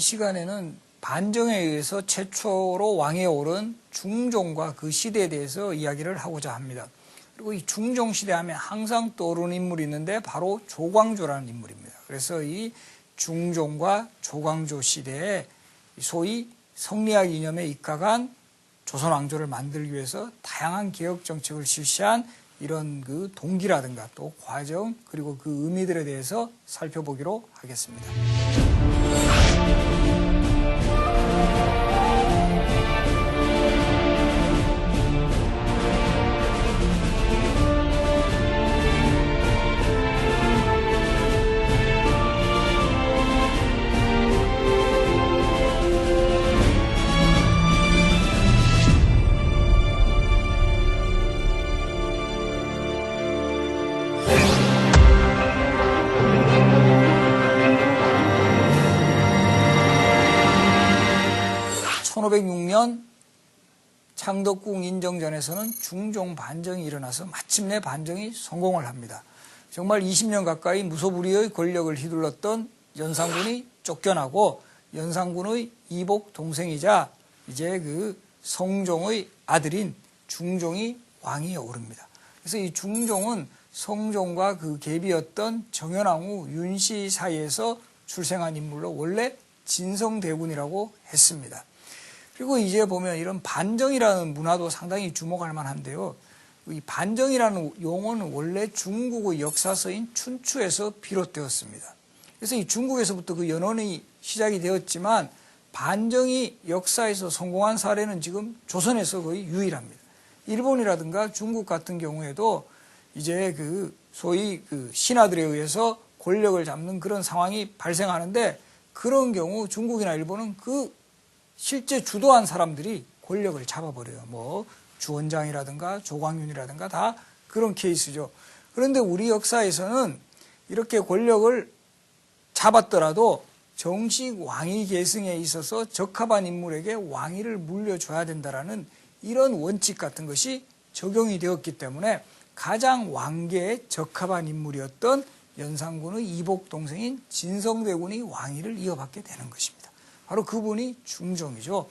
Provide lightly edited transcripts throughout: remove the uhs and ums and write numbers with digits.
시간에는 반정에 의해서 최초로 왕에 오른 중종과 그 시대에 대해서 이야기를 하고자 합니다. 그리고 이 중종 시대 하면 항상 떠오르는 인물이 있는데 바로 조광조라는 인물입니다. 그래서 이 중종과 조광조 시대에 소위 성리학 이념에 입각한 조선 왕조를 만들기 위해서 다양한 개혁 정책을 실시한 이런 그 동기라든가 또 과정 그리고 그 의미들에 대해서 살펴보기로 하겠습니다. 1506년 창덕궁 인정전에서는 중종 반정이 일어나서 마침내 반정이 성공을 합니다. 정말 20년 가까이 무소불위의 권력을 휘둘렀던 연산군이 쫓겨나고 연산군의 이복 동생이자 이제 그 성종의 아들인 중종이 왕위에 오릅니다. 그래서 이 중종은 성종과 그 계비였던 정현왕후 윤씨 사이에서 출생한 인물로 원래 진성대군이라고 했습니다. 그리고 이제 보면 이런 반정이라는 문화도 상당히 주목할 만한데요. 이 반정이라는 용어는 원래 중국의 역사서인 춘추에서 비롯되었습니다. 그래서 이 중국에서부터 그 연원이 시작이 되었지만 반정이 역사에서 성공한 사례는 지금 조선에서 거의 유일합니다. 일본이라든가 중국 같은 경우에도 이제 그 소위 그 신하들에 의해서 권력을 잡는 그런 상황이 발생하는데 그런 경우 중국이나 일본은 그 실제 주도한 사람들이 권력을 잡아버려요. 뭐 주원장이라든가 조광윤이라든가 다 그런 케이스죠. 그런데 우리 역사에서는 이렇게 권력을 잡았더라도 정식 왕위 계승에 있어서 적합한 인물에게 왕위를 물려줘야 된다라는 이런 원칙 같은 것이 적용이 되었기 때문에 가장 왕계에 적합한 인물이었던 연산군의 이복 동생인 진성대군이 왕위를 이어받게 되는 것입니다. 바로 그분이 중종이죠.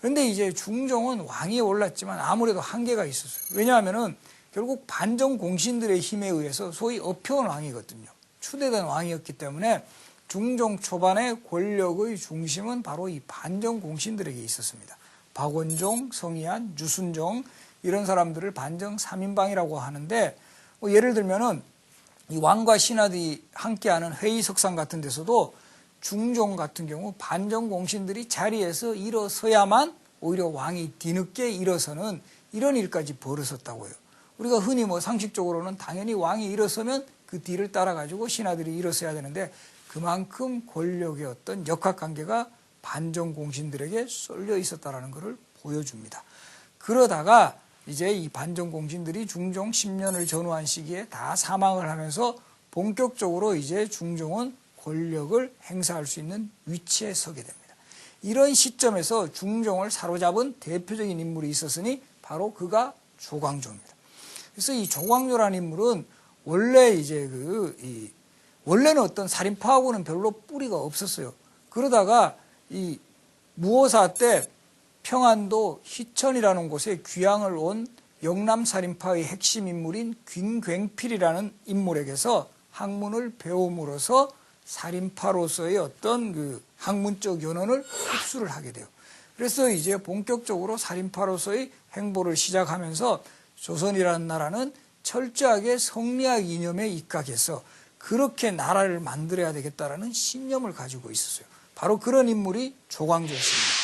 그런데 이제 중종은 왕위에 올랐지만 아무래도 한계가 있었어요. 왜냐하면은 결국 반정 공신들의 힘에 의해서 소위 업혀온 왕이거든요. 추대된 왕이었기 때문에 중종 초반의 권력의 중심은 바로 이 반정 공신들에게 있었습니다. 박원종, 성희안, 유순종 이런 사람들을 반정 3인방이라고 하는데 뭐 예를 들면은 이 왕과 신하들이 함께하는 회의석상 같은 데서도 중종 같은 경우 반정 공신들이 자리에서 일어서야만 오히려 왕이 뒤늦게 일어서는 이런 일까지 벌어졌다고요. 우리가 흔히 뭐 상식적으로는 당연히 왕이 일어서면 그 뒤를 따라가지고 신하들이 일어서야 되는데 그만큼 권력의 어떤 역학관계가 반정 공신들에게 쏠려 있었다는 것을 보여줍니다. 그러다가 이제 이 반정 공신들이 중종 10년을 전후한 시기에 다 사망을 하면서 본격적으로 이제 중종은 권력을 행사할 수 있는 위치에 서게 됩니다. 이런 시점에서 중종을 사로잡은 대표적인 인물이 있었으니 바로 그가 조광조입니다. 그래서 이 조광조라는 인물은 원래 이제 원래는 어떤 살인파하고는 별로 뿌리가 없었어요. 그러다가 이 무오사 때 평안도 희천이라는 곳에 귀향을 온 영남살인파의 핵심 인물인 김굉필이라는 인물에게서 학문을 배움으로써 살인파로서의 어떤 그 학문적 연원을 흡수를 하게 돼요. 그래서 이제 본격적으로 살인파로서의 행보를 시작하면서 조선이라는 나라는 철저하게 성리학 이념에 입각해서 그렇게 나라를 만들어야 되겠다라는 신념을 가지고 있었어요. 바로 그런 인물이 조광조였습니다.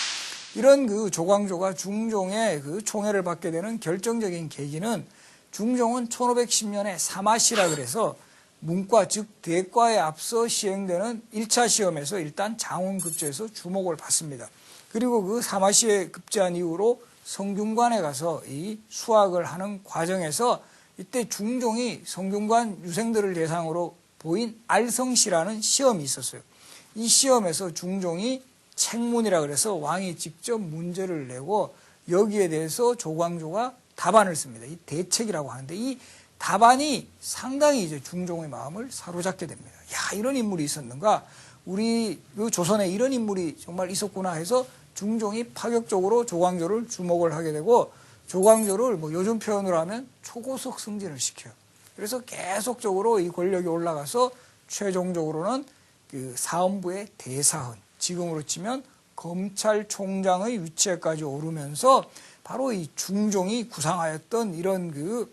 이런 그 조광조가 중종의 그 총애를 받게 되는 결정적인 계기는 중종은 1510년에 사마시라 그래서 문과 즉 대과에 앞서 시행되는 1차 시험에서 일단 장원급제에서 주목을 받습니다. 그리고 그 사마시에 급제한 이후로 성균관에 가서 이 수학을 하는 과정에서 이때 중종이 성균관 유생들을 대상으로 보인 알성시라는 시험이 있었어요. 이 시험에서 중종이 책문이라 그래서 왕이 직접 문제를 내고 여기에 대해서 조광조가 답안을 씁니다. 이 대책이라고 하는데 이 답안이 상당히 이제 중종의 마음을 사로잡게 됩니다. 야, 이런 인물이 있었는가? 우리 그 조선에 이런 인물이 정말 있었구나 해서 중종이 파격적으로 조광조를 주목을 하게 되고 조광조를 뭐 요즘 표현으로 하면 초고속 승진을 시켜요. 그래서 계속적으로 이 권력이 올라가서 최종적으로는 그 사헌부의 대사헌, 지금으로 치면 검찰총장의 위치에까지 오르면서 바로 이 중종이 구상하였던 이런 그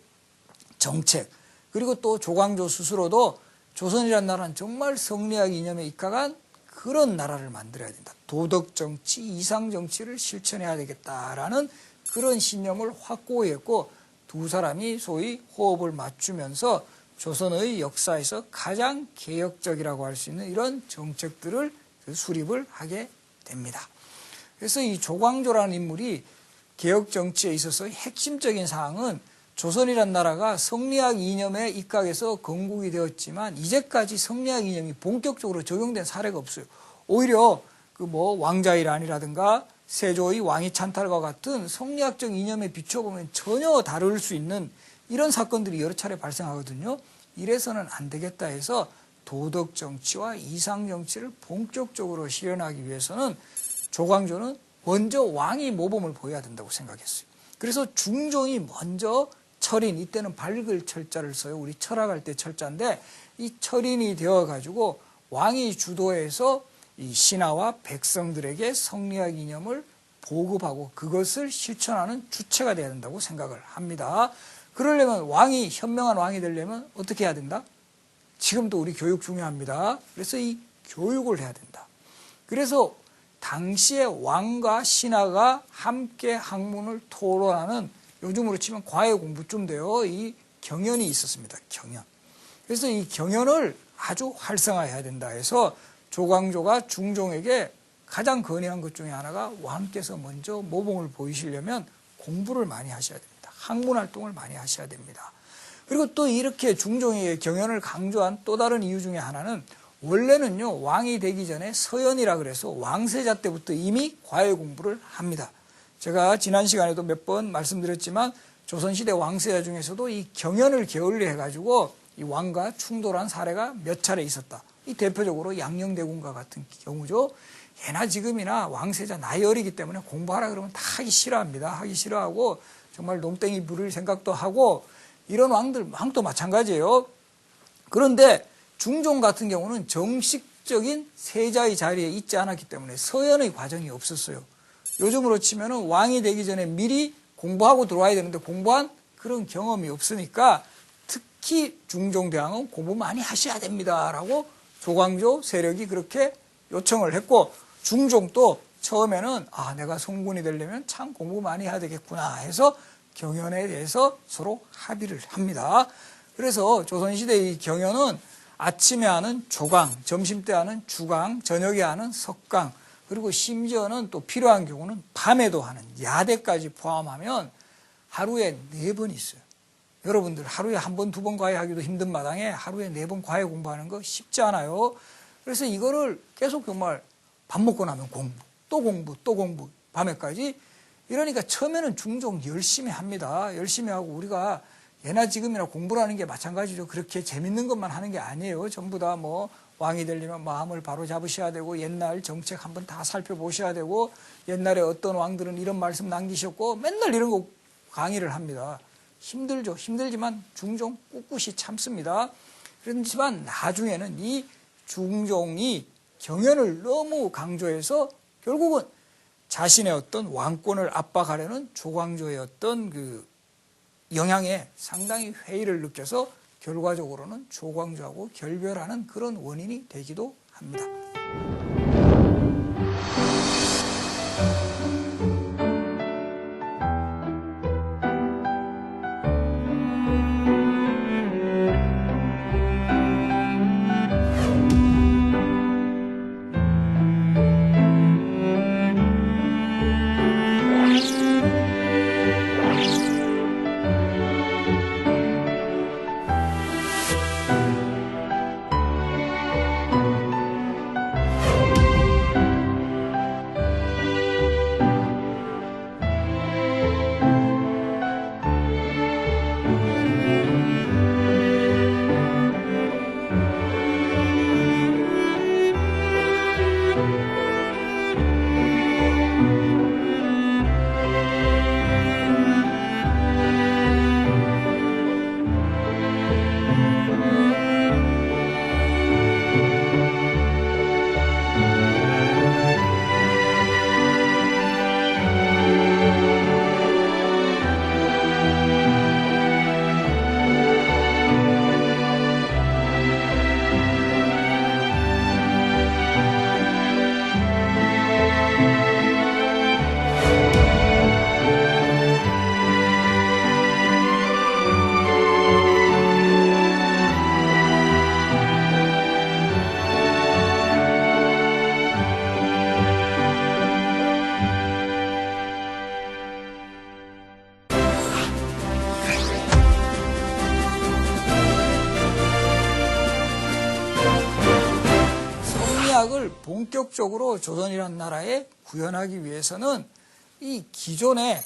정책, 그리고 또 조광조 스스로도 조선이라는 나라는 정말 성리학 이념에 입각한 그런 나라를 만들어야 된다. 도덕정치, 이상정치를 실천해야 되겠다라는 그런 신념을 확고히 했고 두 사람이 소위 호흡을 맞추면서 조선의 역사에서 가장 개혁적이라고 할 수 있는 이런 정책들을 수립을 하게 됩니다. 그래서 이 조광조라는 인물이 개혁 정치에 있어서 핵심적인 사항은 조선이란 나라가 성리학 이념에 입각해서 건국이 되었지만 이제까지 성리학 이념이 본격적으로 적용된 사례가 없어요. 오히려 그 뭐 왕자의란이라든가 세조의 왕위 찬탈과 같은 성리학적 이념에 비춰보면 전혀 다를 수 있는 이런 사건들이 여러 차례 발생하거든요. 이래서는 안 되겠다 해서 도덕 정치와 이상 정치를 본격적으로 실현하기 위해서는 조광조는 먼저 왕이 모범을 보여야 된다고 생각했어요. 그래서 중종이 먼저 철인, 이때는 밝을 철자를 써요. 우리 철학할 때 철자인데 이 철인이 되어가지고 왕이 주도해서 이 신하와 백성들에게 성리학 이념을 보급하고 그것을 실천하는 주체가 돼야 된다고 생각을 합니다. 그러려면 왕이, 현명한 왕이 되려면 어떻게 해야 된다? 지금도 우리 교육 중요합니다. 그래서 이 교육을 해야 된다. 그래서 당시에 왕과 신하가 함께 학문을 토론하는, 요즘으로 치면 과외 공부쯤 돼요. 이 경연이 있었습니다. 경연. 그래서 이 경연을 아주 활성화해야 된다 해서 조광조가 중종에게 가장 건의한 것 중에 하나가 왕께서 먼저 모범을 보이시려면 공부를 많이 하셔야 됩니다. 학문 활동을 많이 하셔야 됩니다. 그리고 또 이렇게 중종에게 경연을 강조한 또 다른 이유 중에 하나는 원래는요, 왕이 되기 전에 서연이라 그래서 왕세자 때부터 이미 과외 공부를 합니다. 제가 지난 시간에도 몇 번 말씀드렸지만 조선시대 왕세자 중에서도 이 경연을 게을리 해가지고 이 왕과 충돌한 사례가 몇 차례 있었다. 이 대표적으로 양녕대군과 같은 경우죠. 예나 지금이나 왕세자 나이 어리기 때문에 공부하라 그러면 다 하기 싫어합니다. 하기 싫어하고 정말 농땡이 부릴 생각도 하고 이런 왕도 마찬가지예요. 그런데 중종 같은 경우는 정식적인 세자의 자리에 있지 않았기 때문에 서연의 과정이 없었어요. 요즘으로 치면은 왕이 되기 전에 미리 공부하고 들어와야 되는데 공부한 그런 경험이 없으니까 특히 중종대왕은 공부 많이 하셔야 됩니다라고 조광조 세력이 그렇게 요청을 했고 중종도 처음에는 내가 성군이 되려면 참 공부 많이 해야 되겠구나 해서 경연에 대해서 서로 합의를 합니다. 그래서 조선시대의 경연은 아침에 하는 조강, 점심때 하는 주강, 저녁에 하는 석강, 그리고 심지어는 또 필요한 경우는 밤에도 하는 야대까지 포함하면 하루에 4번 있어요. 여러분들 하루에 1번, 2번 과외하기도 힘든 마당에 하루에 4번 과외 공부하는 거 쉽지 않아요. 그래서 이거를 계속 정말 밥 먹고 나면 공부, 또 공부, 또 공부, 밤에까지. 이러니까 처음에는 중종 열심히 합니다. 열심히 하고 우리가 예나 지금이나 공부라는 게 마찬가지죠. 그렇게 재밌는 것만 하는 게 아니에요. 전부 다 뭐 왕이 되려면 마음을 바로 잡으셔야 되고 옛날 정책 한번 다 살펴보셔야 되고 옛날에 어떤 왕들은 이런 말씀 남기셨고 맨날 이런 거 강의를 합니다. 힘들죠. 힘들지만 중종 꿋꿋이 참습니다. 그렇지만 나중에는 이 중종이 경연을 너무 강조해서 결국은 자신의 어떤 왕권을 압박하려는 조광조의 어떤 그 영향에 상당히 회의를 느껴서 결과적으로는 조광조하고 결별하는 그런 원인이 되기도 합니다. 성리학을 본격적으로 조선이라는 나라에 구현하기 위해서는 이 기존에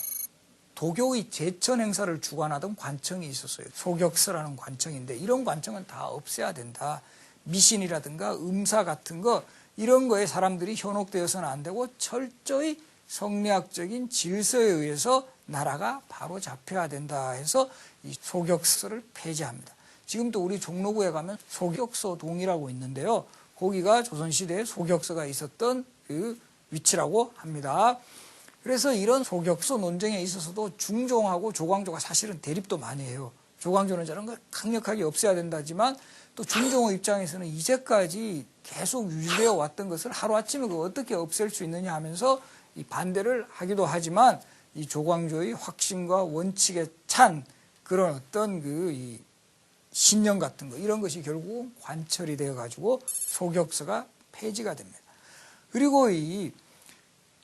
도교의 제천 행사를 주관하던 관청이 있었어요. 소격서라는 관청인데 이런 관청은 다 없애야 된다. 미신이라든가 음사 같은 거 이런 거에 사람들이 현혹되어서는 안 되고 철저히 성리학적인 질서에 의해서 나라가 바로 잡혀야 된다 해서 이 소격서를 폐지합니다. 지금도 우리 종로구에 가면 소격서동이라고 있는데요. 거기가 조선시대에 소격서가 있었던 그 위치라고 합니다. 그래서 이런 소격서 논쟁에 있어서도 중종하고 조광조가 사실은 대립도 많이 해요. 조광조는 저런 걸 강력하게 없애야 된다지만 또 중종의 입장에서는 이제까지 계속 유지되어 왔던 것을 하루아침에 그거 어떻게 없앨 수 있느냐 하면서 이 반대를 하기도 하지만 이 조광조의 확신과 원칙에 찬 그런 어떤 이 신념 같은 거 이런 것이 결국 관철이 되어 가지고 소격서가 폐지가 됩니다. 그리고 이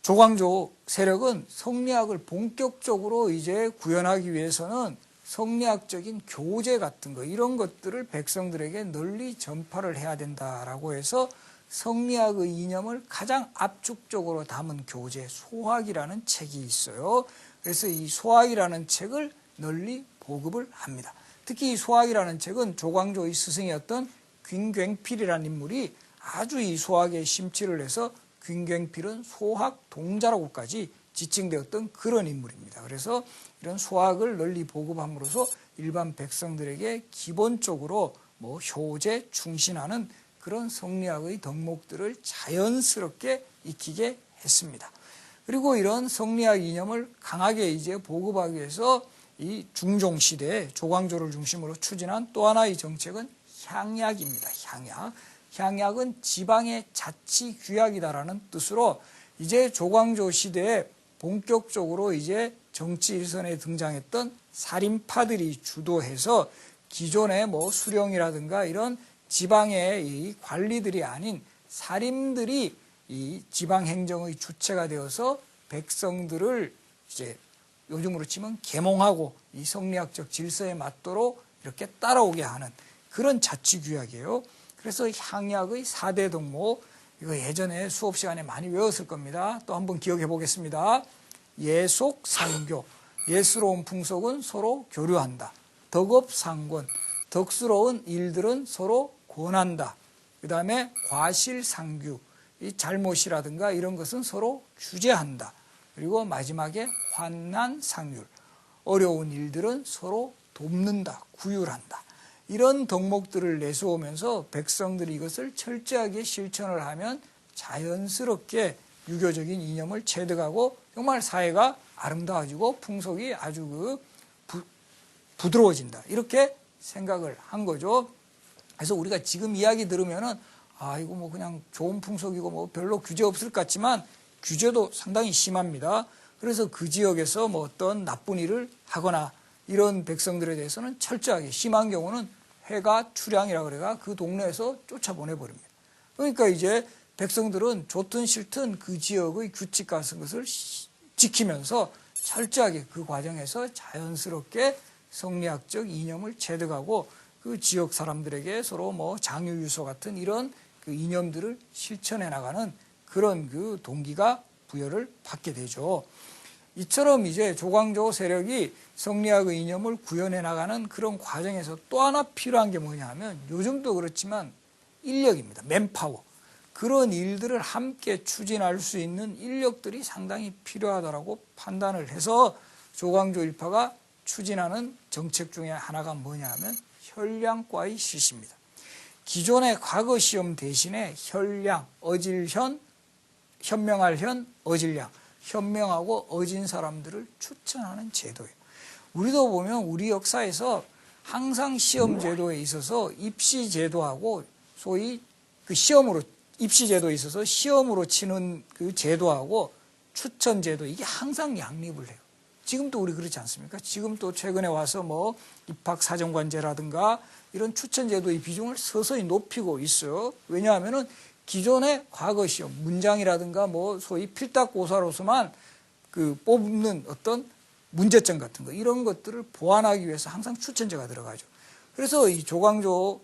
조광조 세력은 성리학을 본격적으로 이제 구현하기 위해서는 성리학적인 교재 같은 거 이런 것들을 백성들에게 널리 전파를 해야 된다라고 해서 성리학의 이념을 가장 압축적으로 담은 교재 소학이라는 책이 있어요. 그래서 이 소학이라는 책을 널리 보급을 합니다. 특히 이 소학이라는 책은 조광조의 스승이었던 균괭필이라는 인물이 아주 이 소학에 심취를 해서 균괭필은 소학 동자라고까지 지칭되었던 그런 인물입니다. 그래서 이런 소학을 널리 보급함으로써 일반 백성들에게 기본적으로 효제, 충신하는 그런 성리학의 덕목들을 자연스럽게 익히게 했습니다. 그리고 이런 성리학 이념을 강하게 이제 보급하기 위해서 이 중종 시대에 조광조를 중심으로 추진한 또 하나의 정책은 향약입니다. 향약. 향약은 지방의 자치 규약이다라는 뜻으로 이제 조광조 시대에 본격적으로 이제 정치 일선에 등장했던 살인파들이 주도해서 기존의 수령이라든가 이런 지방의 이 관리들이 아닌 살인들이 이 지방 행정의 주체가 되어서 백성들을 이제 요즘으로 치면 계몽하고 이 성리학적 질서에 맞도록 이렇게 따라오게 하는 그런 자치 규약이에요. 그래서 향약의 4대 덕목, 이거 예전에 수업 시간에 많이 외웠을 겁니다. 또 한번 기억해 보겠습니다. 예속, 상교, 예스러운 풍속은 서로 교류한다. 덕업, 상권, 덕스러운 일들은 서로 권한다. 그 다음에 과실, 상규, 이 잘못이라든가 이런 것은 서로 규제한다. 그리고 마지막에 환난, 상률, 어려운 일들은 서로 돕는다, 구휼한다. 이런 덕목들을 내세우면서 백성들이 이것을 철저하게 실천을 하면 자연스럽게 유교적인 이념을 체득하고 정말 사회가 아름다워지고 풍속이 아주 부드러워진다. 이렇게 생각을 한 거죠. 그래서 우리가 지금 이야기 들으면은 이거 그냥 좋은 풍속이고 별로 규제 없을 것 같지만 규제도 상당히 심합니다. 그래서 그 지역에서 어떤 나쁜 일을 하거나 이런 백성들에 대해서는 철저하게 심한 경우는 회가 출양이라 그래가 그 동네에서 쫓아보내버립니다. 그러니까 이제 백성들은 좋든 싫든 그 지역의 규칙 같은 것을 지키면서 철저하게 그 과정에서 자연스럽게 성리학적 이념을 체득하고 그 지역 사람들에게 서로 장유유서 같은 이런 그 이념들을 실천해 나가는 그런 그 동기가 부여를 받게 되죠. 이처럼 이제 조광조 세력이 성리학의 이념을 구현해 나가는 그런 과정에서 또 하나 필요한 게 뭐냐 하면 요즘도 그렇지만 인력입니다. 맨파워. 그런 일들을 함께 추진할 수 있는 인력들이 상당히 필요하다고 판단을 해서 조광조 일파가 추진하는 정책 중에 하나가 뭐냐 하면 혈량과의 실시입니다. 기존의 과거 시험 대신에 혈량, 어질현, 현명할 현, 어질량, 현명하고 어진 사람들을 추천하는 제도예요. 우리도 보면 우리 역사에서 항상 시험 제도에 있어서 입시 제도하고 소위 그 시험으로 입시 제도에 있어서 시험으로 치는 그 제도하고 추천 제도 이게 항상 양립을 해요. 지금도 우리 그렇지 않습니까? 지금 또 최근에 와서 입학 사정관제라든가 이런 추천 제도의 비중을 서서히 높이고 있어요. 왜냐하면은 기존의 과거 시험, 문장이라든가 소위 필답고사로서만 그 뽑는 어떤 문제점 같은 거 이런 것들을 보완하기 위해서 항상 추천제가 들어가죠. 그래서 이 조광조가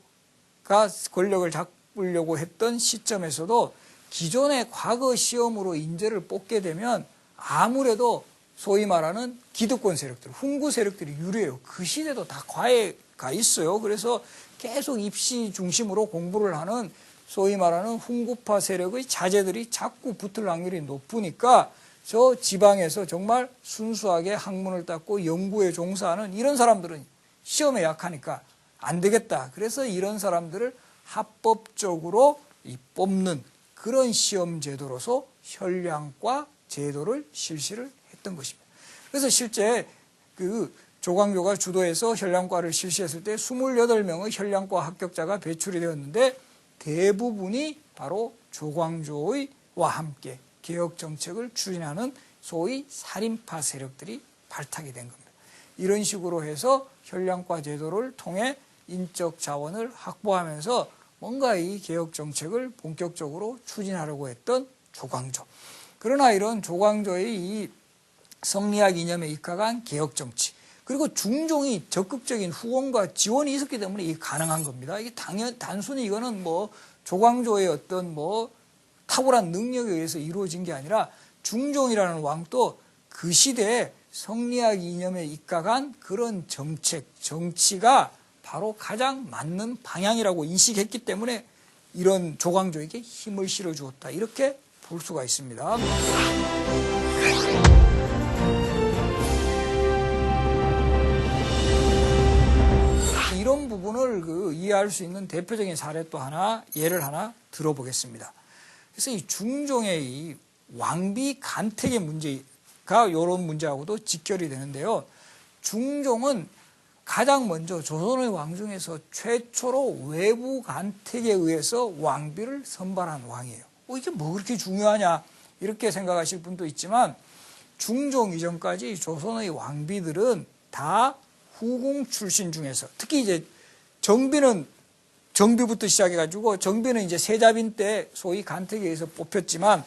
권력을 뽑으려고 했던 시점에서도 기존의 과거 시험으로 인재를 뽑게 되면 아무래도 소위 말하는 기득권 세력들, 훈구 세력들이 유리해요. 그 시대도 다 과외가 있어요. 그래서 계속 입시 중심으로 공부를 하는 소위 말하는 훈구파 세력의 자제들이 자꾸 붙을 확률이 높으니까 저 지방에서 정말 순수하게 학문을 닦고 연구에 종사하는 이런 사람들은 시험에 약하니까 안 되겠다. 그래서 이런 사람들을 합법적으로 뽑는 그런 시험 제도로서 현량과 제도를 실시를 했던 것입니다. 그래서 실제 그 조광조가 주도해서 현량과를 실시했을 때 28명의 현량과 합격자가 배출이 되었는데 대부분이 바로 조광조와 함께 개혁 정책을 추진하는 소위 살인파 세력들이 발탁이 된 겁니다. 이런 식으로 해서 현량과 제도를 통해 인적 자원을 확보하면서 뭔가 이 개혁 정책을 본격적으로 추진하려고 했던 조광조. 그러나 이런 조광조의 이 성리학 이념에 입각한 개혁 정치, 그리고 중종이 적극적인 후원과 지원이 있었기 때문에 이게 가능한 겁니다. 이게 단순히 이거는 뭐 조광조의 어떤 뭐 탁월한 능력에 의해서 이루어진 게 아니라 중종이라는 왕도 그 시대에 성리학 이념에 입각한 그런 정책, 정치가 바로 가장 맞는 방향이라고 인식했기 때문에 이런 조광조에게 힘을 실어주었다. 이렇게 볼 수가 있습니다. 이런 부분을 이해할 수 있는 대표적인 사례 또 예를 하나 들어보겠습니다. 그래서 이 중종의 이 왕비 간택의 문제가 이런 문제하고도 직결이 되는데요. 중종은 가장 먼저 조선의 왕 중에서 최초로 외부 간택에 의해서 왕비를 선발한 왕이에요. 이게 뭐 그렇게 중요하냐 이렇게 생각하실 분도 있지만 중종 이전까지 조선의 왕비들은 다 후궁 출신 중에서 특히 이제 정비부터 시작해가지고 정비는 이제 세자빈 때 소위 간택에 의해서 뽑혔지만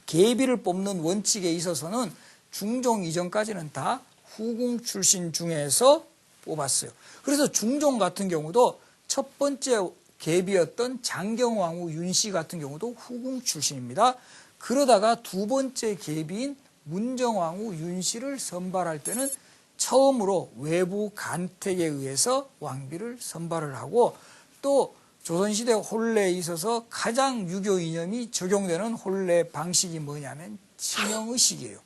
계비를 뽑는 원칙에 있어서는 중종 이전까지는 다 후궁 출신 중에서 뽑았어요. 그래서 중종 같은 경우도 첫 번째 계비였던 장경왕후 윤씨 같은 경우도 후궁 출신입니다. 그러다가 두 번째 계비인 문정왕후 윤씨를 선발할 때는 처음으로 외부 간택에 의해서 왕비를 선발을 하고 또 조선시대 혼례에 있어서 가장 유교 이념이 적용되는 혼례 방식이 뭐냐면 친형의식이에요.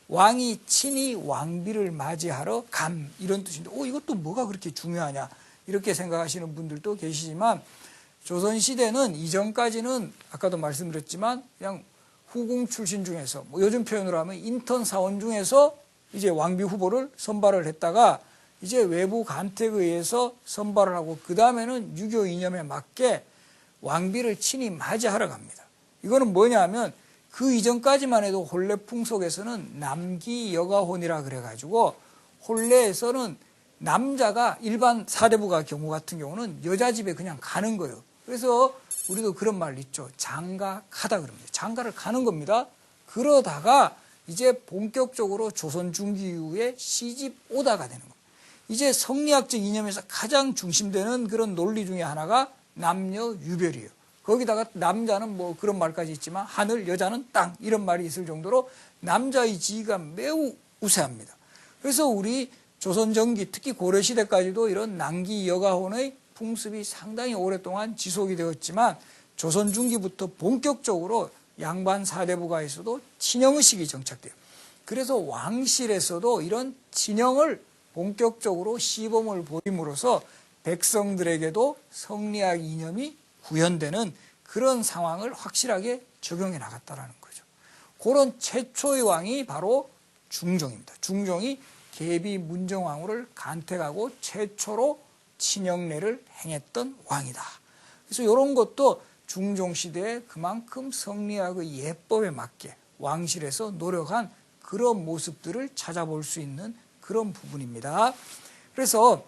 왕이 친히 왕비를 맞이하러 감 이런 뜻인데 이것도 뭐가 그렇게 중요하냐 이렇게 생각하시는 분들도 계시지만 조선시대는 이전까지는 아까도 말씀드렸지만 그냥 후궁 출신 중에서 요즘 표현으로 하면 인턴 사원 중에서 이제 왕비 후보를 선발을 했다가 이제 외부 간택에 의해서 선발을 하고 그 다음에는 유교 이념에 맞게 왕비를 친히 맞이하러 갑니다. 이거는 뭐냐면 그 이전까지만 해도 혼례 풍속에서는 남기 여가혼이라 그래가지고 혼례에서는 남자가 일반 사대부가 경우 같은 경우는 여자 집에 그냥 가는 거예요. 그래서 우리도 그런 말 있죠. 장가가다 그럽니다. 장가를 가는 겁니다. 그러다가 이제 본격적으로 조선 중기 이후에 시집 오다가 되는 겁니다. 이제 성리학적 이념에서 가장 중심되는 그런 논리 중에 하나가 남녀 유별이에요. 거기다가 남자는 뭐 그런 말까지 있지만 하늘, 여자는 땅 이런 말이 있을 정도로 남자의 지위가 매우 우세합니다. 그래서 우리 조선 전기 특히 고려시대까지도 이런 남기 여가혼의 풍습이 상당히 오랫동안 지속이 되었지만 조선 중기부터 본격적으로 양반 사대부가에서도 친형의식이 정착돼요. 그래서 왕실에서도 이런 친형을 본격적으로 시범을 보임으로써 백성들에게도 성리학 이념이 구현되는 그런 상황을 확실하게 적용해 나갔다라는 거죠. 그런 최초의 왕이 바로 중종입니다. 중종이 계비 문정왕후를 간택하고 최초로 친형례를 행했던 왕이다. 그래서 이런 것도 중종시대에 그만큼 성리학의 예법에 맞게 왕실에서 노력한 그런 모습들을 찾아볼 수 있는 그런 부분입니다. 그래서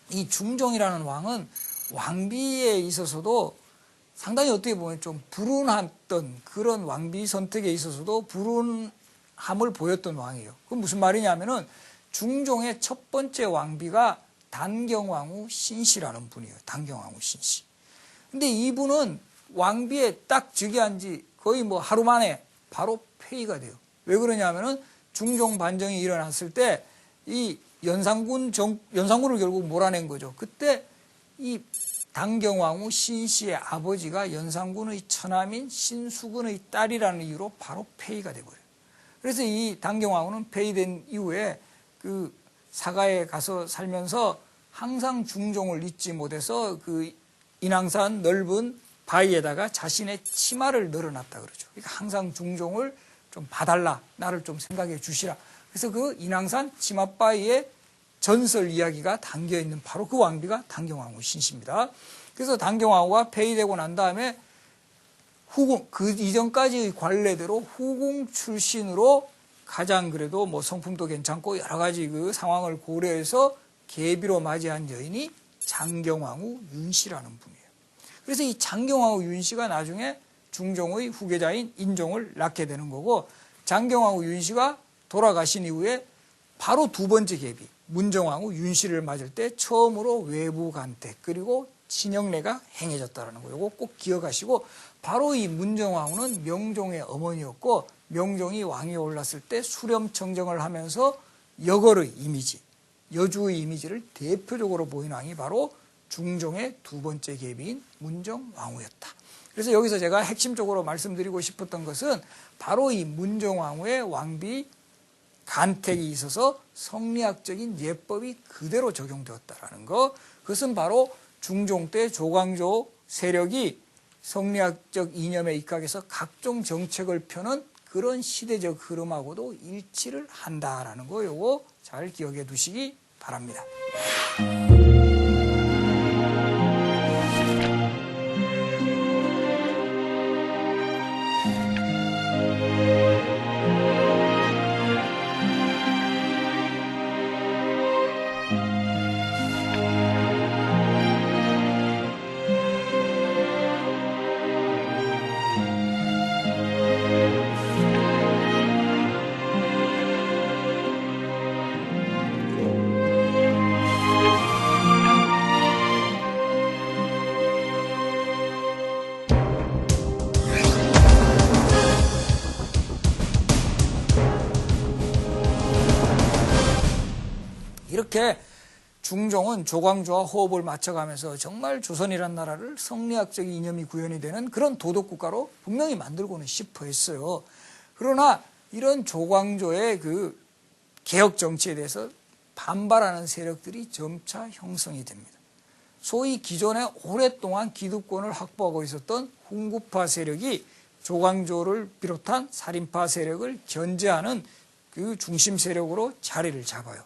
이 중종이라는 왕은 왕비에 있어서도 상당히 어떻게 보면 좀 불운했던 그런 왕비 선택에 있어서도 불운함을 보였던 왕이에요. 그건 무슨 말이냐면은 중종의 첫 번째 왕비가 단경왕후 신씨라는 분이에요. 단경왕후 신씨. 근데 이분은 왕비에 딱 즉위한 지 거의 뭐 하루 만에 바로 폐위가 돼요. 왜 그러냐면은 중종 반정이 일어났을 때 이 연산군을 결국 몰아낸 거죠. 그때 이 당경왕후 신씨의 아버지가 연산군의 처남인 신수근의 딸이라는 이유로 바로 폐위가 돼버려요. 그래서 이 당경왕후는 폐위된 이후에 그 사가에 가서 살면서 항상 중종을 잊지 못해서 그 인왕산 넓은 바위에다가 자신의 치마를 널어놨다 그러죠. 그러니까 항상 중종을 좀 봐달라, 나를 좀 생각해 주시라. 그래서 그 인왕산 치맛바위에 전설 이야기가 담겨있는 바로 그 왕비가 당경왕후 신씨입니다. 그래서 당경왕후가 폐위되고 난 다음에 후궁, 그 이전까지의 관례대로 후궁 출신으로 가장 그래도 뭐 성품도 괜찮고 여러 가지 그 상황을 고려해서 계비로 맞이한 여인이 장경왕후 윤씨라는 분이에요. 그래서 이 장경왕후 윤씨가 나중에 중종의 후계자인 인종을 낳게 되는 거고, 장경왕후 윤씨가 돌아가신 이후에 바로 두 번째 계비 문정왕후 윤씨를 맞을 때 처음으로 외부 간택 그리고 친형례가 행해졌다는 거예요. 이거 꼭 기억하시고, 바로 이 문정왕후는 명종의 어머니였고, 명종이 왕위에 올랐을 때 수렴청정을 하면서 여걸의 이미지, 여주의 이미지를 대표적으로 보인 왕이 바로 중종의 두 번째 계비인 문정왕후였다. 그래서 여기서 제가 핵심적으로 말씀드리고 싶었던 것은 바로 이 문정왕후의 왕비 간택이 있어서 성리학적인 예법이 그대로 적용되었다는 거. 그것은 바로 중종 때 조광조 세력이 성리학적 이념에 입각해서 각종 정책을 펴는 그런 시대적 흐름하고도 일치를 한다라는 거, 요거 잘 기억해 두시기 바랍니다. 이렇게 중종은 조광조와 호흡을 맞춰가면서 정말 조선이란 나라를 성리학적 이념이 구현이 되는 그런 도덕국가로 분명히 만들고는 싶어 했어요. 그러나 이런 조광조의 그 개혁 정치에 대해서 반발하는 세력들이 점차 형성이 됩니다. 소위 기존에 오랫동안 기득권을 확보하고 있었던 훈구파 세력이 조광조를 비롯한 살인파 세력을 견제하는 그 중심 세력으로 자리를 잡아요.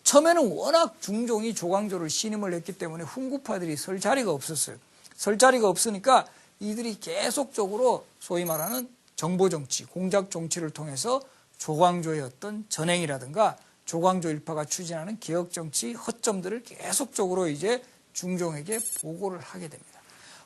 처음에는 워낙 중종이 조광조를 신임을 했기 때문에 훈구파들이 설 자리가 없었어요. 설 자리가 없으니까 이들이 계속적으로 소위 말하는 정보정치, 공작정치를 통해서 조광조의 어떤 전행이라든가 조광조 일파가 추진하는 개혁정치 허점들을 계속적으로 이제 중종에게 보고를 하게 됩니다.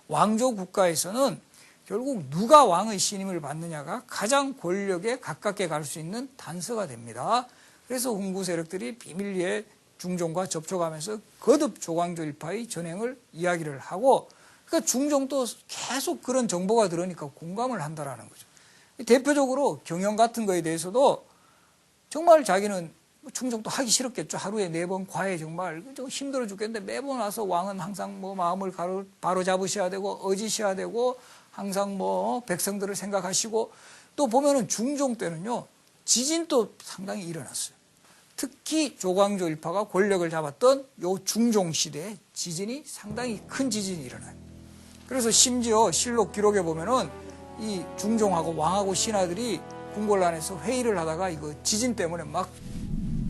왕조 국가에서는 결국 누가 왕의 신임을 받느냐가 가장 권력에 가깝게 갈 수 있는 단서가 됩니다. 그래서 훈구 세력들이 비밀리에 중종과 접촉하면서 거듭 조광조 일파의 전행을 이야기를 하고, 그러니까 중종도 계속 그런 정보가 들으니까 공감을 한다라는 거죠. 대표적으로 경영 같은 거에 대해서도 정말 자기는 충정도 하기 싫었겠죠. 하루에 4번 과외 정말 좀 힘들어 죽겠는데 매번 와서 왕은 항상 뭐 마음을 바로 잡으셔야 되고 어지셔야 되고 항상 뭐 백성들을 생각하시고, 또 보면은 중종 때는요 지진도 상당히 일어났어요. 특히 조광조 일파가 권력을 잡았던 요 중종 시대에 지진이 상당히 큰 지진이 일어나요. 그래서 심지어 실록 기록에 보면은 이 중종하고 왕하고 신하들이 궁궐안에서 회의를 하다가 이거 지진 때문에 막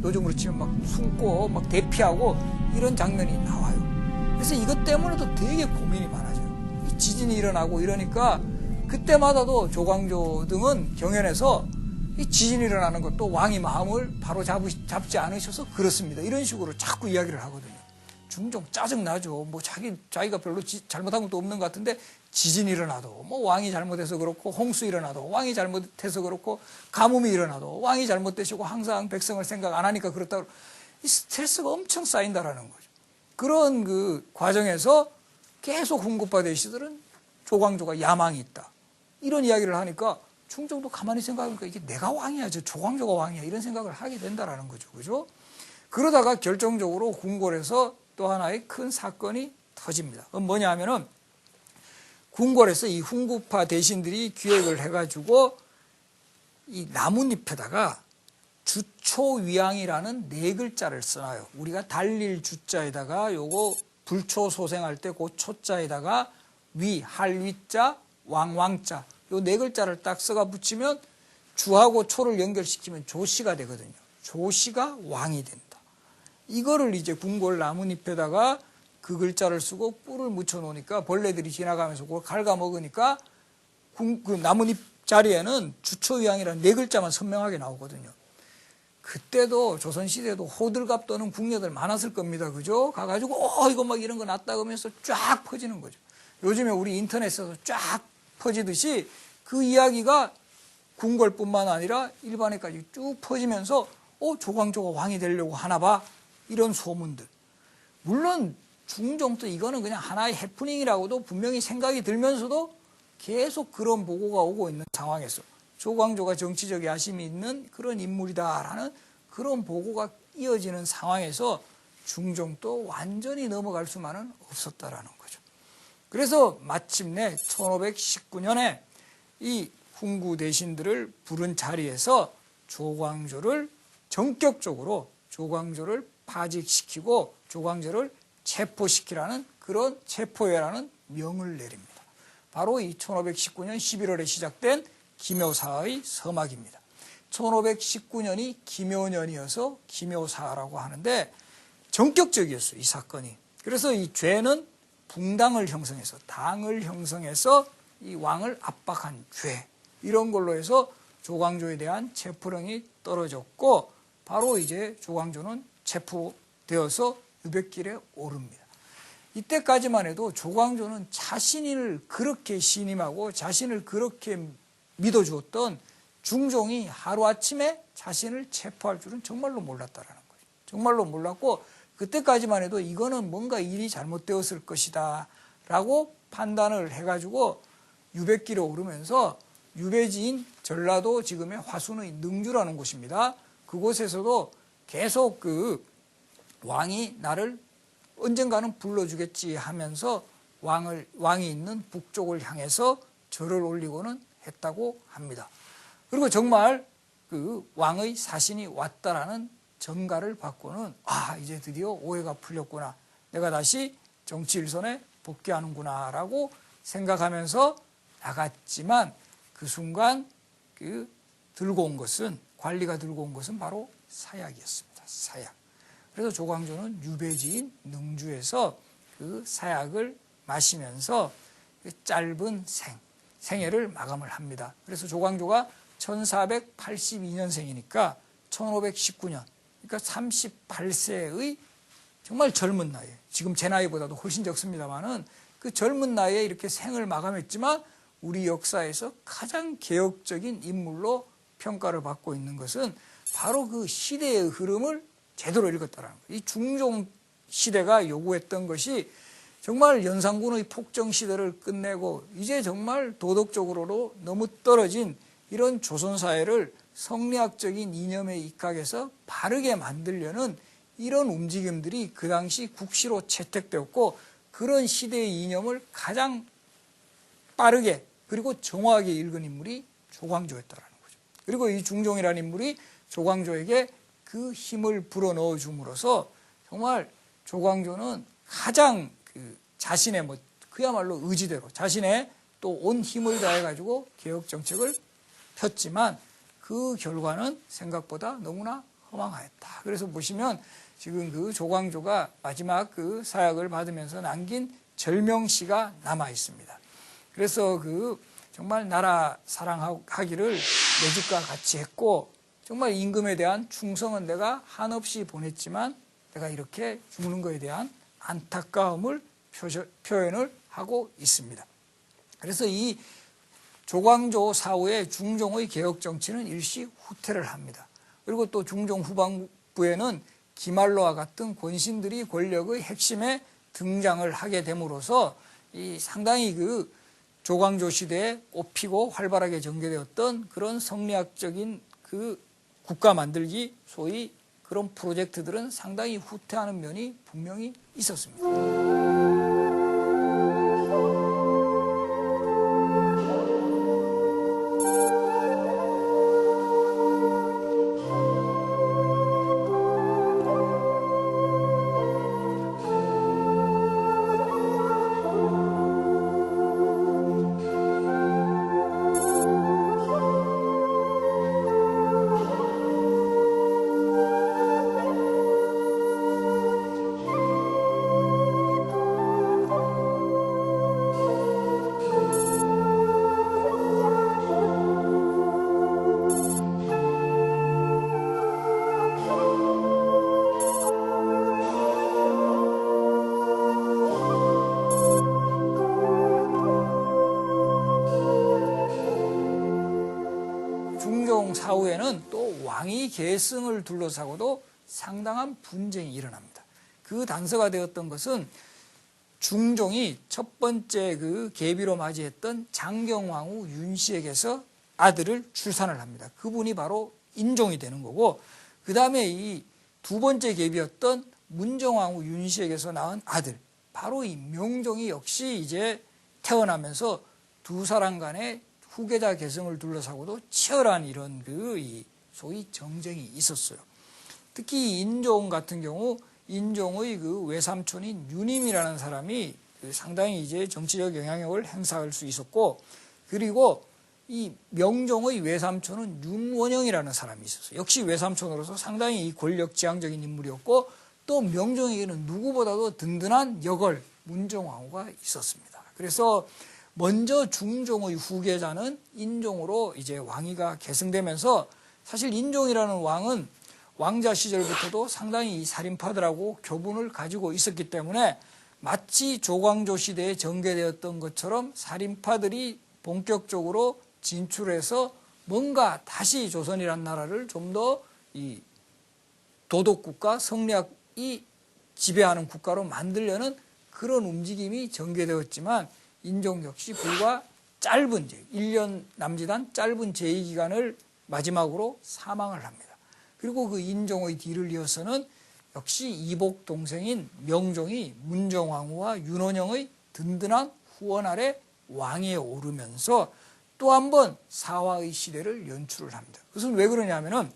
요즘으로 치면 막 숨고 막 대피하고 이런 장면이 나와요. 그래서 이것 때문에도 되게 고민이 많아져요. 지진이 일어나고 이러니까 그때마다도 조광조 등은 경연에서 이 지진이 일어나는 것도 왕이 마음을 바로 잡지 않으셔서 그렇습니다. 이런 식으로 자꾸 이야기를 하거든요. 중종 짜증나죠. 뭐 자기가 별로 잘못한 것도 없는 것 같은데 지진이 일어나도 뭐 왕이 잘못해서 그렇고, 홍수 일어나도 왕이 잘못해서 그렇고, 가뭄이 일어나도 왕이 잘못되시고 항상 백성을 생각 안 하니까 그렇다고 이 스트레스가 엄청 쌓인다라는 거죠. 그런 그 과정에서 계속 훈구파 대시들은 조광조가 야망이 있다. 이런 이야기를 하니까 중종도 가만히 생각하니까 이게 내가 왕이야, 저 조광조가 왕이야, 이런 생각을 하게 된다라는 거죠. 그죠? 그러다가 결정적으로 궁궐에서 또 하나의 큰 사건이 터집니다. 그건 뭐냐 하면은 궁궐에서 이 훈구파 대신들이 기획을 해가지고 이 나뭇잎에다가 주초위양이라는 네 글자를 써놔요. 우리가 달릴 주자에다가 요거 불초소생할 때 그 초자에다가 위, 할위자, 왕왕자 요 네 글자를 딱 써가 붙이면 주하고 초를 연결시키면 조씨가 되거든요. 조씨가 왕이 된다. 이거를 이제 궁궐 나뭇잎에다가 그 글자를 쓰고 뿔을 묻혀 놓으니까 벌레들이 지나가면서 그걸 갉아먹으니까 그 나뭇잎 자리에는 주초위양이라는 네 글자만 선명하게 나오거든요. 그때도 조선시대에도 호들갑 떠는 궁녀들 많았을 겁니다. 그죠? 가가지고 이거 막 이런 거 놨다 그러면서 쫙 퍼지는 거죠. 요즘에 우리 인터넷에서 쫙 퍼지듯이 그 이야기가 궁궐뿐만 아니라 일반에까지 쭉 퍼지면서 조광조가 왕이 되려고 하나 봐. 이런 소문들. 물론 중종도 이거는 그냥 하나의 해프닝이라고도 분명히 생각이 들면서도 계속 그런 보고가 오고 있는 상황에서 조광조가 정치적 야심이 있는 그런 인물이다라는 그런 보고가 이어지는 상황에서 중종도 완전히 넘어갈 수만은 없었다라는 거죠. 그래서 마침내 1519년에 이 훈구 대신들을 부른 자리에서 조광조를 전격적으로 조광조를 파직시키고 조광조를 체포시키라는 그런 체포해라는 명을 내립니다. 바로 이 1519년 11월에 시작된 기묘사의 서막입니다. 1519년이 기묘년이어서 기묘사라고 하는데 전격적이었어요, 이 사건이. 그래서 이 죄는 붕당을 형성해서 당을 형성해서 이 왕을 압박한 죄 이런 걸로 해서 조광조에 대한 체포령이 떨어졌고 바로 이제 조광조는 체포되어서 유백길에 오릅니다. 이때까지만 해도 조광조는 자신을 그렇게 신임하고 자신을 그렇게 믿어주었던 중종이 하루아침에 자신을 체포할 줄은 정말로 몰랐다라는 거죠. 정말로 몰랐고 그때까지만 해도 이거는 뭔가 일이 잘못되었을 것이다 라고 판단을 해가지고 유백길에 오르면서 유배지인 전라도 지금의 화순의 능주라는 곳입니다. 그곳에서도 계속 그 왕이 나를 언젠가는 불러주겠지 하면서 왕이 있는 북쪽을 향해서 절을 올리고는 했다고 합니다. 그리고 정말 그 왕의 사신이 왔다라는 전가를 받고는 이제 드디어 오해가 풀렸구나. 내가 다시 정치 일선에 복귀하는구나 라고 생각하면서 나갔지만 그 순간 그 들고 온 것은 관리가 들고 온 것은 바로 사약이었습니다. 사약. 그래서 조광조는 유배지인 능주에서 그 사약을 마시면서 그 짧은 생애를 마감을 합니다. 그래서 조광조가 1482년생이니까 1519년, 그러니까 38세의 정말 젊은 나이에, 지금 제 나이보다도 훨씬 적습니다만은 그 젊은 나이에 이렇게 생을 마감했지만 우리 역사에서 가장 개혁적인 인물로 평가를 받고 있는 것은 바로 그 시대의 흐름을 제대로 읽었다라는 거예요. 이 중종 시대가 요구했던 것이 정말 연산군의 폭정 시대를 끝내고 이제 정말 도덕적으로도 너무 떨어진 이런 조선 사회를 성리학적인 이념에 입각해서 바르게 만들려는 이런 움직임들이 그 당시 국시로 채택되었고 그런 시대의 이념을 가장 빠르게 그리고 정확하게 읽은 인물이 조광조였다라는 거죠. 그리고 이 중종이라는 인물이 조광조에게 그 힘을 불어넣어 줌으로써 정말 조광조는 가장 그 자신의 그야말로 의지대로 자신의 또 온 힘을 다해 가지고 개혁 정책을 폈지만 그 결과는 생각보다 너무나 허망하였다. 그래서 보시면 지금 그 조광조가 마지막 그 사약을 받으면서 남긴 절명시가 남아 있습니다. 그래서 그 정말 나라 사랑하기를 내 집과 같이 했고 정말 임금에 대한 충성은 내가 한없이 보냈지만 내가 이렇게 죽는 것에 대한 안타까움을 표현을 하고 있습니다. 그래서 이 조광조 사후에 중종의 개혁 정치는 일시 후퇴를 합니다. 그리고 또 중종 후반부에는 기말로와 같은 권신들이 권력의 핵심에 등장을 하게 됨으로써 이 상당히 그 조광조 시대에 꽃피고 활발하게 전개되었던 그런 성리학적인 그 국가 만들기 소위 그런 프로젝트들은 상당히 후퇴하는 면이 분명히 있었습니다. 중종 사후에는 또 왕위 계승을 둘러싸고도 상당한 분쟁이 일어납니다. 그 단서가 되었던 것은 중종이 첫 번째 그 계비로 맞이했던 장경왕후 윤씨에게서 아들을 출산을 합니다. 그분이 바로 인종이 되는 거고, 그 다음에 이 두 번째 계비였던 문정왕후 윤씨에게서 낳은 아들, 바로 이 명종이 역시 이제 태어나면서 두 사람 간의 후계자 계승을 둘러싸고도 치열한 이런 그 소위 정쟁이 있었어요. 특히 인종 같은 경우 인종의 그 외삼촌인 유님이라는 사람이 상당히 이제 정치적 영향력을 행사할 수 있었고, 그리고 이 명종의 외삼촌은 윤원영이라는 사람이 있었어요. 역시 외삼촌으로서 상당히 이 권력지향적인 인물이었고, 또 명종에게는 누구보다도 든든한 역을 문정왕후가 있었습니다. 그래서 먼저 중종의 후계자는 인종으로 이제 왕위가 계승되면서, 사실 인종이라는 왕은 왕자 시절부터도 상당히 이 살인파들하고 교분을 가지고 있었기 때문에 마치 조광조 시대에 전개되었던 것처럼 살인파들이 본격적으로 진출해서 뭔가 다시 조선이란 나라를 좀 더 이 도덕국가, 성리학이 지배하는 국가로 만들려는 그런 움직임이 전개되었지만, 인종 역시 불과 짧은 1년 남짓한 짧은 재위기간을 마지막으로 사망을 합니다. 그리고 그 인종의 뒤를 이어서는 역시 이복 동생인 명종이 문정왕후와 윤원영의 든든한 후원 아래 왕위에 오르면서 또 한 번 사화의 시대를 연출을 합니다. 그것은 왜 그러냐면은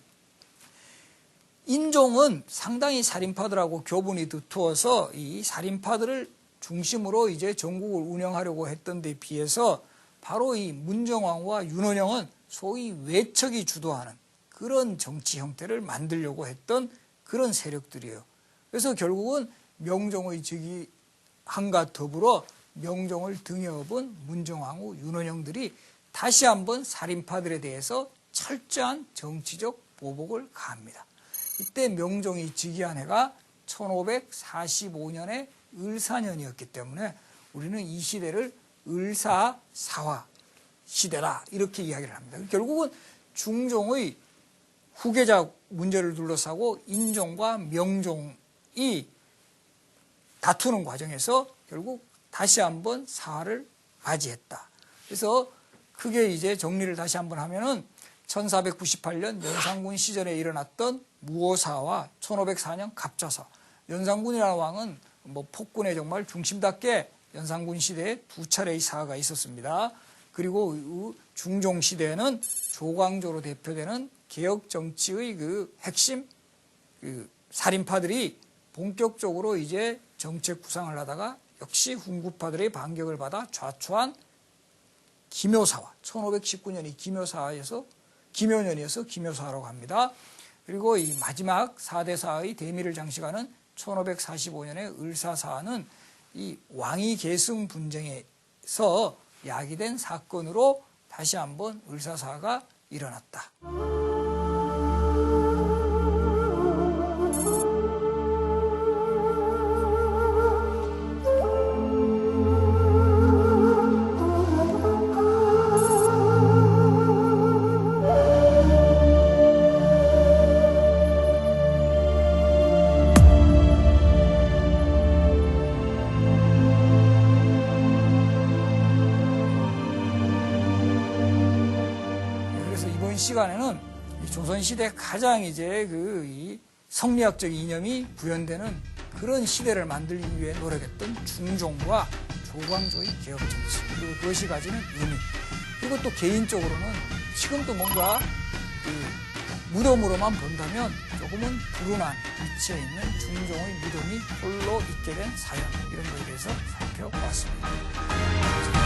인종은 상당히 살인파들하고 교분이 두터워서 이 살인파들을 중심으로 이제 전국을 운영하려고 했던 데 비해서 바로 이 문정왕후와 윤원영은 소위 외척이 주도하는 그런 정치 형태를 만들려고 했던 그런 세력들이에요. 그래서 결국은 명종의 즉위함과 더불어 명종을 등에 업은 문정왕후, 윤원영들이 다시 한번 살인파들에 대해서 철저한 정치적 보복을 가합니다. 이때 명종이 즉위한 해가 1545년의 을사년이었기 때문에 우리는 이 시대를 을사사화 시대다 이렇게 이야기를 합니다. 결국은 중종의 후계자 문제를 둘러싸고 인종과 명종이 다투는 과정에서 결국 다시 한번 사화를 맞이했다. 그래서 크게 이제 정리를 다시 한번 하면은 1498년 연산군 시절에 일어났던 무오사와 1504년 갑자사. 연산군이라는 왕은 뭐 폭군의 정말 중심답게 연산군 시대에 두 차례의 사화가 있었습니다. 그리고 중종 시대에는 조광조로 대표되는 개혁 정치의 그 핵심 그 살인파들이 본격적으로 이제 정책 구상을 하다가 역시 훈구파들의 반격을 받아 좌초한 기묘사화, 1519년이 기묘년이어서 기묘사화라고 합니다. 그리고 이 마지막 4대 사화의 대미를 장식하는 1545년의 을사사화는 이 왕위 계승 분쟁에서 야기된 사건으로 다시 한번 을사사화가 일어났다. 시간에는 이 조선시대 가장 이제 이 성리학적 이념이 구현되는 그런 시대를 만들기 위해 노력했던 중종과 조광조의 개혁 정치, 그리고 그것이 가지는 의미, 그리고 또 개인적으로는 지금도 뭔가 무덤으로만 본다면 조금은 불운한 위치에 있는 중종의 무덤이 홀로 있게 된 사연, 이런 거에 대해서 살펴보았습니다.